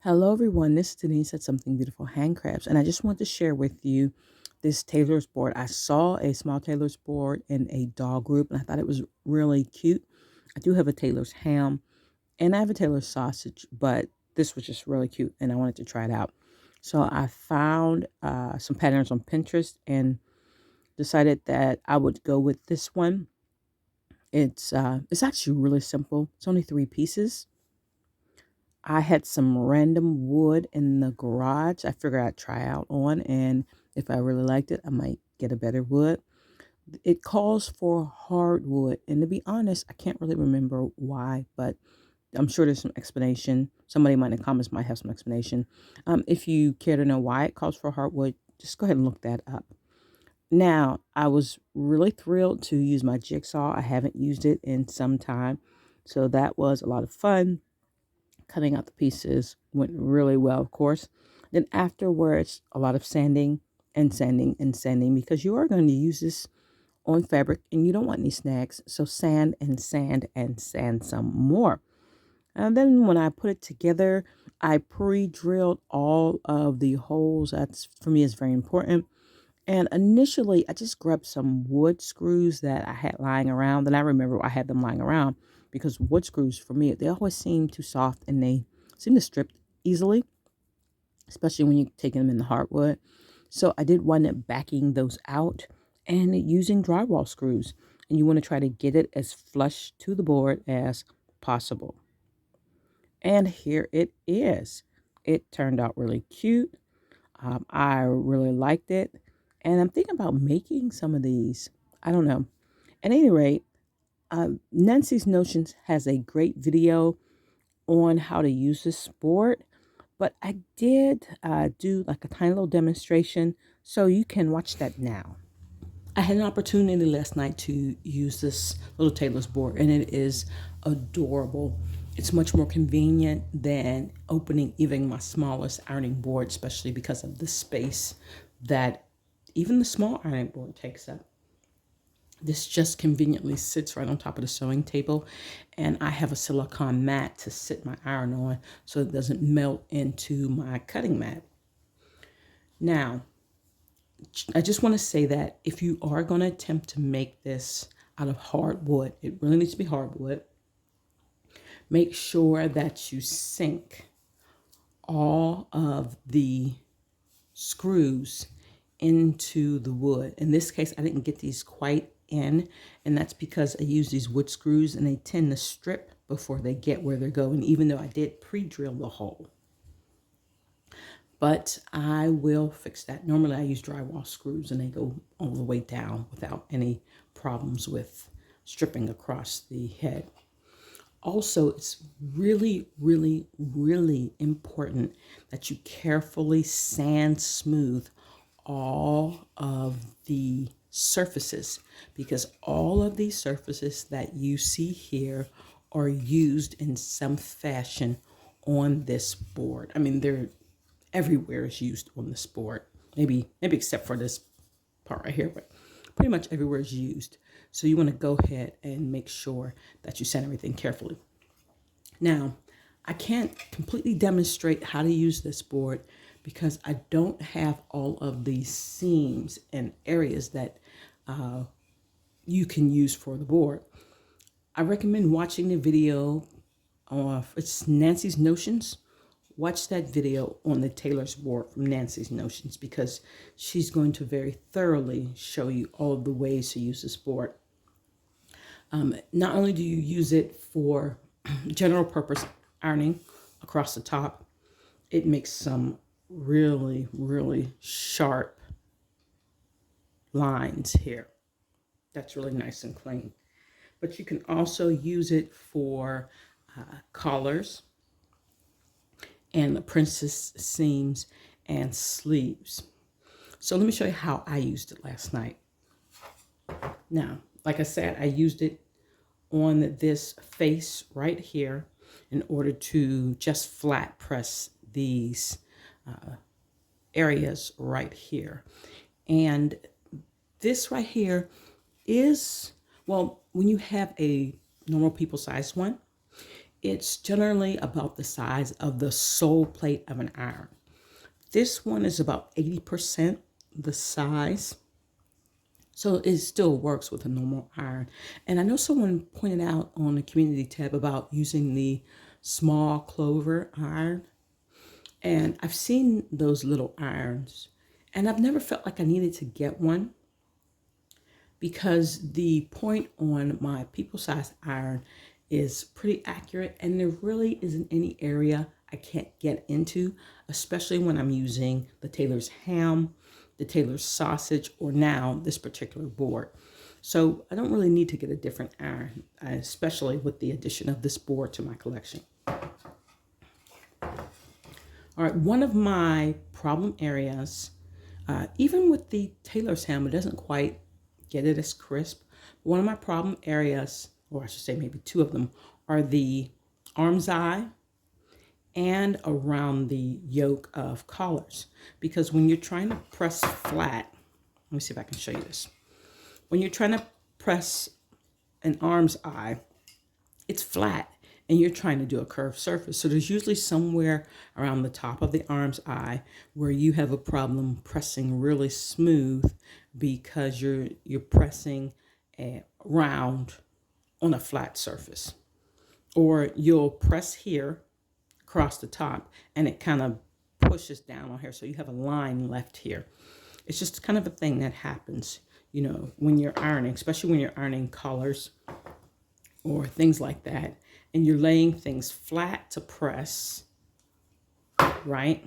Hello, everyone. This is Denise at Something Beautiful Handcrafts, and I just want to share with you this Tailor's board. I saw a small Tailor's board in a doll group, and I thought it was really cute. I do have a Tailor's ham, and I have a Tailor's sausage, but this was just really cute, and I wanted to try it out. So I found some patterns on Pinterest and decided that I would go with this one. It's actually really simple. It's only 3 pieces. I had some random wood in the garage. I figured I'd try out on, and if I really liked it, I might get a better wood. It calls for hardwood, and to be honest, I can't really remember why, but I'm sure there's some explanation. Somebody might in the comments might have some explanation. If you care to know why it calls for hardwood, just go ahead and look that up. Now, I was really thrilled to use my jigsaw. I haven't used it in some time, so that was a lot of fun. Cutting out the pieces went really well, of course. Then afterwards, a lot of sanding and sanding and sanding because you are going to use this on fabric and you don't want any snags. So sand and sand and sand some more. And then when I put it together, I pre-drilled all of the holes. That's for me is very important. And initially, I just grabbed some wood screws that I had lying around. And I remember I had them lying around because wood screws, for me, they always seem too soft and they seem to strip easily, especially when you're taking them in the hardwood. So I did wind up backing those out and using drywall screws. And you want to try to get it as flush to the board as possible. And here it is. It turned out really cute. I really liked it. And I'm thinking about making some of these. I don't know. At any rate, Nancy's Notions has a great video on how to use this board. But I did do like a tiny little demonstration. So you can watch that now. I had an opportunity last night to use this little Tailor's board, and it is adorable. It's much more convenient than opening even my smallest ironing board, especially because of the space that even the small ironing board takes up. This just conveniently sits right on top of the sewing table, and I have a silicone mat to sit my iron on so it doesn't melt into my cutting mat. Now, I just want to say that if you are going to attempt to make this out of hardwood, it really needs to be hardwood. Make sure that you sink all of the screws into the wood. In this case, I didn't get these quite in, and that's because I use these wood screws and they tend to strip before they get where they're going, even though I did pre-drill the hole. But I will fix that. Normally I use drywall screws and they go all the way down without any problems with stripping across the head. Also, it's really, really, really important that you carefully sand smooth all of the surfaces because all of these surfaces that you see here are used in some fashion on this board. I mean, they're everywhere is used on this board. Maybe except for this part right here, but pretty much everywhere is used. So you want to go ahead and make sure that you sand everything carefully. Now, I can't completely demonstrate how to use this board because I don't have all of these seams and areas that you can use for the board. I recommend watching the video. It's Nancy's Notions. Watch that video on the Tailor's board from Nancy's Notions because she's going to very thoroughly show you all of the ways to use this board. Not only do you use it for general purpose ironing across the top, it makes some really, really sharp lines here. That's really nice and clean. But you can also use it for collars and the princess seams and sleeves. So let me show you how I used it last night. Now, like I said, I used it on this face right here in order to just flat press these areas right here. And this right here is, well, when you have a normal people size one, It's generally about the size of the sole plate of an iron. This one is about 80% the size. So it still works with a normal iron. And I know someone pointed out on the community tab about using the small clover iron. And I've seen those little irons. And I've never felt like I needed to get one because the point on my people size iron is pretty accurate and there really isn't any area I can't get into, especially when I'm using the Tailor's ham, the Tailor's sausage, or now this particular board. So I don't really need to get a different iron, especially with the addition of this board to my collection. All right, one of my problem areas, even with the Tailor's ham, it doesn't quite get it as crisp. One of my problem areas, or I should say maybe two of them, are the arm's eye and around the yoke of collars. Because when you're trying to press flat, let me see if I can show you this. When you're trying to press an arm's eye, it's flat and you're trying to do a curved surface. So there's usually somewhere around the top of the arm's eye where you have a problem pressing really smooth because you're pressing round on a flat surface. Or you'll press here across the top and it kind of pushes down on here. So you have a line left here. It's just kind of a thing that happens, you know, when you're ironing, especially when you're ironing collars or things like that. And you're laying things flat to press, right?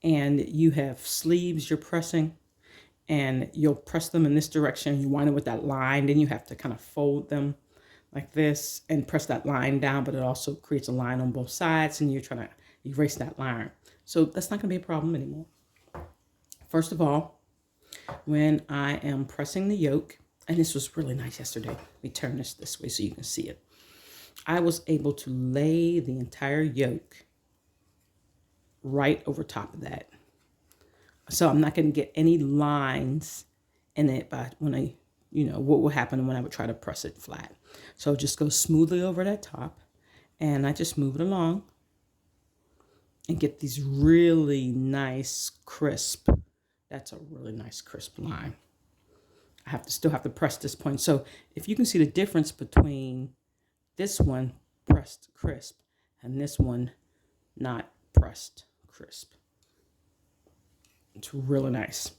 And you have sleeves you're pressing and you'll press them in this direction. You wind up with that line, then you have to kind of fold them like this and press that line down, but it also creates a line on both sides and you're trying to erase that line. So that's not gonna be a problem anymore. First of all, when I am pressing the yoke, and this was really nice yesterday. Let me turn this way so you can see it. I was able to lay the entire yoke right over top of that. So I'm not going to get any lines in it by when I, what will happen when I would try to press it flat. So it just goes smoothly over that top and I just move it along and get these really nice crisp. That's a really nice crisp line. I still have to press this point. So if you can see the difference between this one pressed crisp and this one not pressed crisp. It's really nice.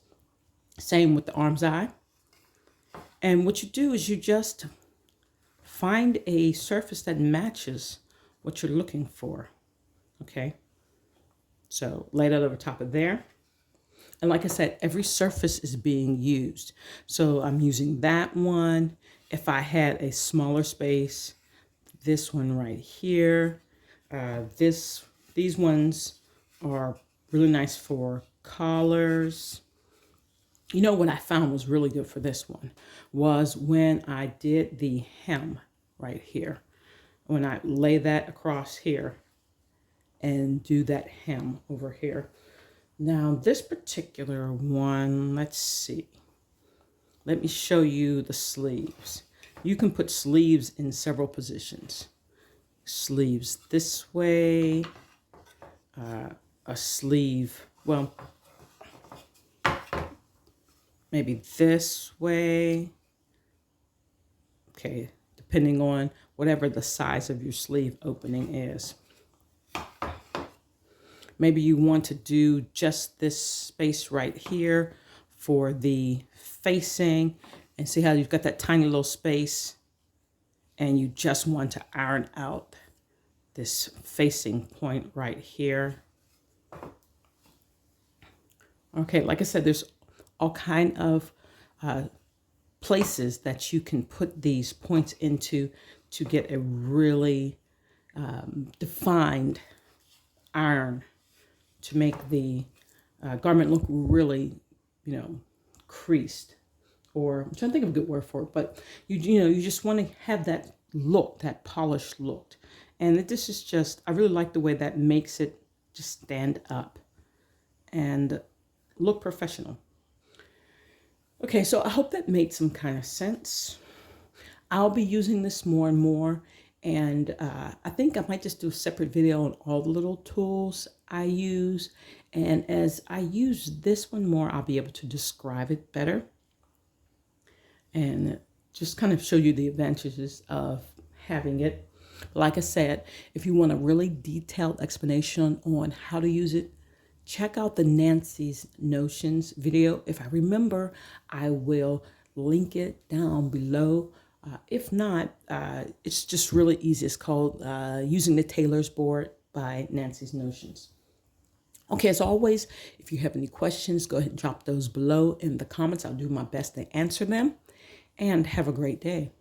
Same with the arm's eye. And what you do is you just find a surface that matches what you're looking for. Okay. So lay that over top of there. And like I said, every surface is being used. So I'm using that one. If I had a smaller space, this one right here, these ones are really nice for collars. You know what I found was really good for this one was when I did the hem right here. When I lay that across here and do that hem over here. Now this particular one, let's see. Let me show you the sleeves. You can put sleeves in several positions. Sleeves this way, a sleeve, well, maybe this way. Okay, depending on whatever the size of your sleeve opening is. Maybe you want to do just this space right here for the facing and see how you've got that tiny little space and you just want to iron out this facing point right here. Okay, like I said, there's all kind of places that you can put these points into to get a really defined iron to make the garment look really, creased. Or I'm trying to think of a good word for it, but you just want to have that look, that polished look. And this is just, I really like the way that makes it just stand up and look professional. Okay, so I hope that made some kind of sense. I'll be using this more and more, And I think I might just do a separate video on all the little tools I use. And as I use this one more, I'll be able to describe it better and just kind of show you the advantages of having it. Like I said, if you want a really detailed explanation on how to use it, check out the Nancy's Notions video. If I remember, I will link it down below. If not, it's just really easy. It's called Using the Tailor's Board by Nancy's Notions. Okay, as always, if you have any questions, go ahead and drop those below in the comments. I'll do my best to answer them. And have a great day.